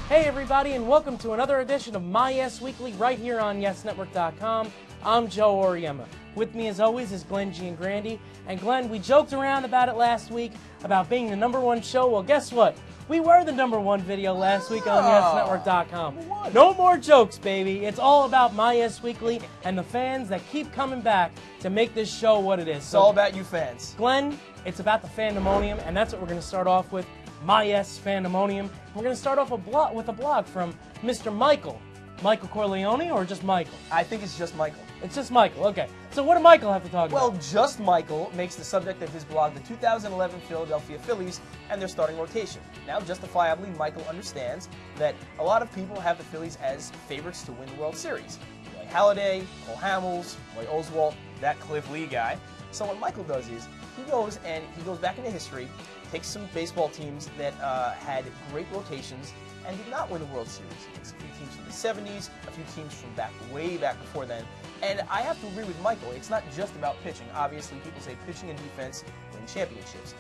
Hey everybody, and welcome to another edition of MYYes Weekly right here on YesNetwork.com. I'm Joe Oriema. With me as always is Glenn Giangrandi. And Glenn, we joked around about it last week about being the #1 show. Well, guess what? We were the #1 video last week on YesNetwork.com. No more jokes, baby. It's all about MYYes Weekly and the fans that keep coming back to make this show what it is. It's all about you fans. Glenn, it's about the Fandemonium, and that's what we're going to start off with. MYYes Fandemonium. We're going to start off with a blog from Mr. Michael. Michael Corleone or just Michael? I think it's just Michael. It's just Michael, okay. So what did Michael have to talk about? Well, just Michael makes the subject of his blog the 2011 Philadelphia Phillies and their starting rotation. Now, justifiably, Michael understands that a lot of people have the Phillies as favorites to win the World Series. Roy Halladay, Cole Hamels, Roy Oswalt, that Cliff Lee guy. So what Michael does is he goes back into history, takes some baseball teams that had great rotations and did not win the World Series. He takes a few teams from the 70s, a few teams from way back before then. And I have to agree with Michael. It's not just about pitching. Obviously, people say pitching and defense win championships.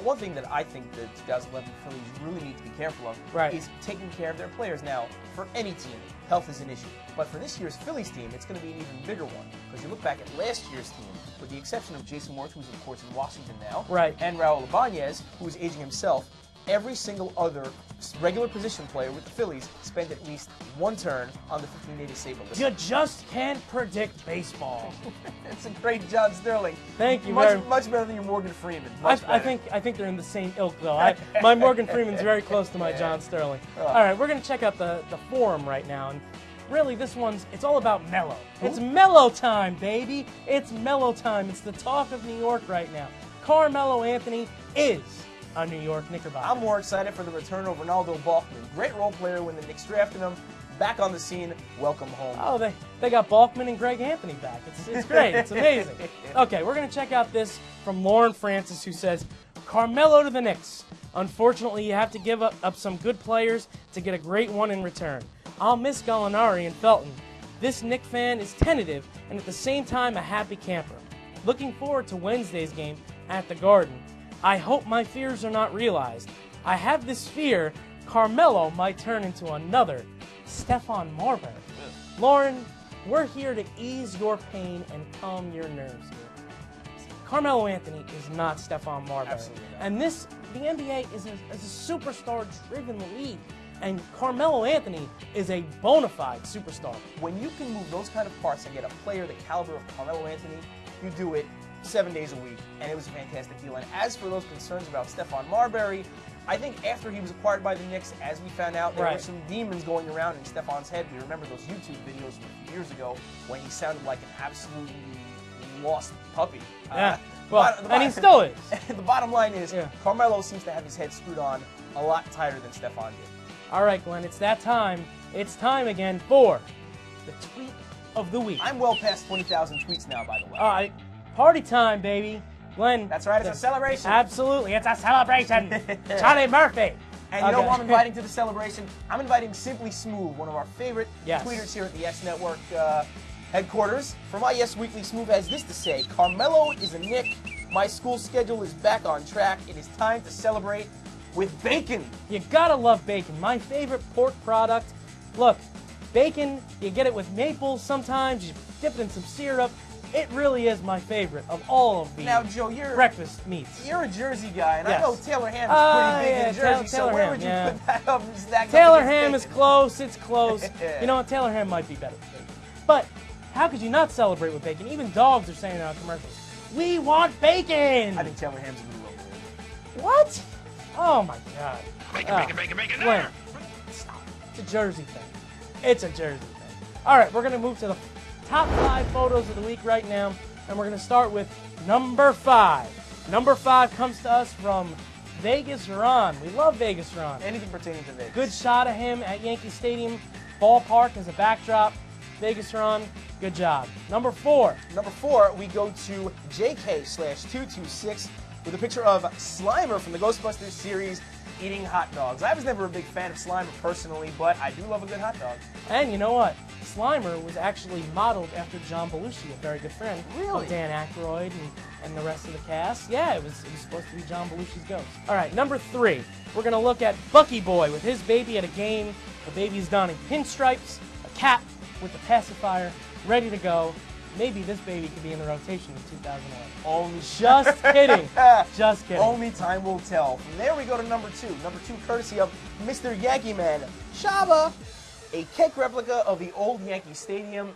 One thing that I think the 2011 Phillies really need to be careful of is taking care of their players. Now, for any team, health is an issue. But for this year's Phillies team, it's going to be an even bigger one. Because you look back at last year's team, with the exception of Jason Worth, who's of course in Washington now, and Raul Ibanez, who is aging himself, every single other regular position player with the Phillies spent at least one turn on the 15-day disabled list. You just can't predict baseball. It's a great John Sterling. Thank you much better than your Morgan Freeman. I think they're in the same ilk, though. My Morgan Freeman's very close to my John Sterling. All right, we're going to check out the forum right now. And really, it's all about mellow. It's mellow time, baby. It's mellow time. It's the talk of New York right now. Carmelo Anthony is a New York Knickerbocker. I'm more excited for the return of Ronaldo Balkman. Great role player when the Knicks drafted him. Back on the scene. Welcome home. Oh, they got Balkman and Greg Anthony back. It's great. It's amazing. Okay, we're going to check out this from Lauren Francis, who says, Carmelo to the Knicks. Unfortunately, you have to give up some good players to get a great one in return. I'll miss Gallinari and Felton. This Knick fan is tentative and at the same time a happy camper. Looking forward to Wednesday's game at the Garden. I hope my fears are not realized. I have this fear Carmelo might turn into another Stephon Marbury. Lauren, we're here to ease your pain and calm your nerves here. Carmelo Anthony is not Stephon Marbury. Absolutely not. And the NBA is a superstar-driven league. And Carmelo Anthony is a bona fide superstar. When you can move those kind of parts and get a player the caliber of Carmelo Anthony, you do it 7 days a week, and it was a fantastic deal. And as for those concerns about Stephon Marbury, I think after he was acquired by the Knicks, as we found out, there were some demons going around in Stephon's head. We remember those YouTube videos from a few years ago when he sounded like an absolutely lost puppy. Yeah, and he still is. The bottom line is, Carmelo seems to have his head screwed on a lot tighter than Stephon did. All right, Glenn, it's that time. It's time again for the tweet of the week. I'm well past 20,000 tweets now, by the way. All right, party time, baby. Glenn. That's right, it's a celebration. Absolutely, it's a celebration. Charlie Murphy. And you know who I'm inviting to the celebration? I'm inviting Simply Smooth, one of our favorite tweeters here at the Yes Network headquarters. For MYYes Weekly, Smooth has this to say: Carmelo is a Knick. My school schedule is back on track. It is time to celebrate with bacon. You gotta love bacon. My favorite pork product. Look, bacon, you get it with maple sometimes, you dip it in some syrup. It really is my favorite of all of the breakfast meats. You're a Jersey guy, and I know Taylor ham is pretty big in Jersey, so where would you put that up and stack Taylor ham is close, it's close. You know what, Taylor ham might be better with bacon. But how could you not celebrate with bacon? Even dogs are saying it on commercials. We want bacon! I think Taylor ham's a new logo. What? Oh my God. Bacon. Glenn, stop. It's a Jersey thing. It's a Jersey thing. All right, we're going to move to the top 5 photos of the week right now, and we're going to start with number 5. Number 5 comes to us from Vegas Ron. We love Vegas Ron. Anything pertaining to Vegas. Good shot of him at Yankee Stadium, ballpark as a backdrop. Vegas Ron, good job. Number 4. Number 4, we go to JK/226 with a picture of Slimer from the Ghostbusters series eating hot dogs. I was never a big fan of Slimer personally, but I do love a good hot dog. And you know what? Slimer was actually modeled after John Belushi, a very good friend Really? of Dan Aykroyd and the rest of the cast. Yeah, it was supposed to be John Belushi's ghost. All right, number 3. We're going to look at Bucky Boy with his baby at a game. The baby's donning pinstripes, a cap with a pacifier, ready to go. Maybe this baby could be in the rotation in 2011. Only Just kidding. Just kidding. Only time will tell. From there we go to number 2. Number 2, courtesy of Mr. Yankee Man, Shaba. A cake replica of the old Yankee Stadium.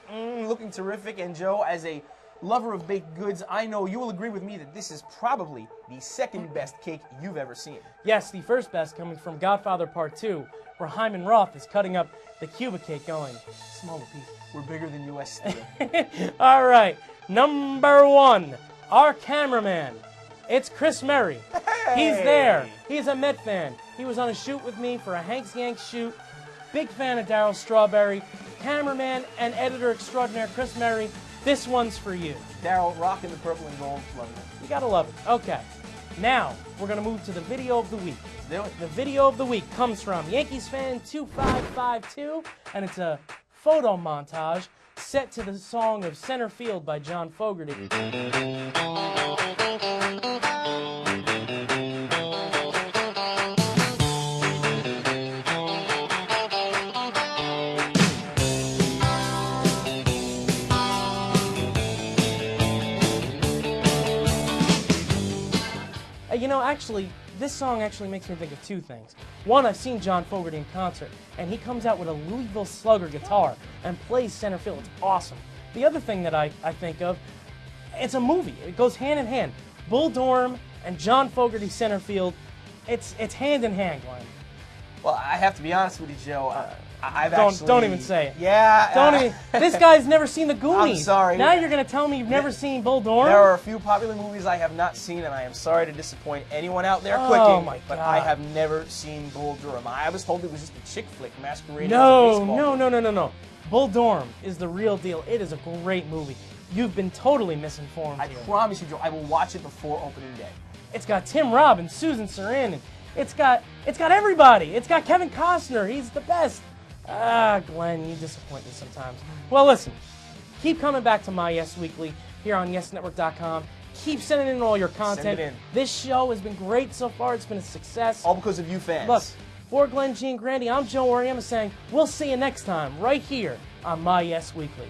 Looking terrific. And Joe, as a lover of baked goods, I know you will agree with me that this is probably the second best cake you've ever seen. Yes, the first best coming from Godfather Part 2, where Hyman Roth is cutting up the Cuba cake going, smaller pieces. We're bigger than U.S. Steel. All right, number 1, our cameraman. It's Chris Merry. Hey! He's there. He's a Met fan. He was on a shoot with me for a Hanks Yanks shoot. Big fan of Darryl Strawberry. Cameraman and editor extraordinaire Chris Merry. This one's for you. Darryl rocking the purple and gold. Loving it. You gotta love it. Okay. Now, we're gonna move to the video of the week. Let's do it. The video of the week comes from Yankees fan 2552, and it's a photo montage set to the song of Center Field by John Fogerty. You know, actually, this song actually makes me think of 2 things. One, I've seen John Fogerty in concert, and he comes out with a Louisville Slugger guitar and plays center field. It's awesome. The other thing that I think of, it's a movie. It goes hand in hand. Bull Durham and John Fogerty center field, it's hand in hand, Glenn. Well, I have to be honest with you, Joe. Don't even say it. Yeah. Don't even. This guy's never seen the Goonies. I'm sorry. Now you're going to tell me you've never seen Bull Durham? There are a few popular movies I have not seen, and I am sorry to disappoint anyone out there Oh, clicking, my but God. I have never seen Bull Durham. I was told it was just a chick flick masquerading as a No, baseball no, movie. no, no, no, no. Bull Durham is the real deal. It is a great movie. You've been totally misinformed I here. promise you, Joe, I will watch it before opening day. It's got Tim Robbins, Susan Sarandon. It's got everybody. It's got Kevin Costner. He's the best. Ah, Glenn, you disappoint me sometimes. Well, listen, keep coming back to MYYes Weekly here on YesNetwork.com. Keep sending in all your content. Send it in. This show has been great so far. It's been a success. All because of you fans. Look, for Glenn G. and Grandy, I'm Joe Oriama saying we'll see you next time right here on MYYes Weekly.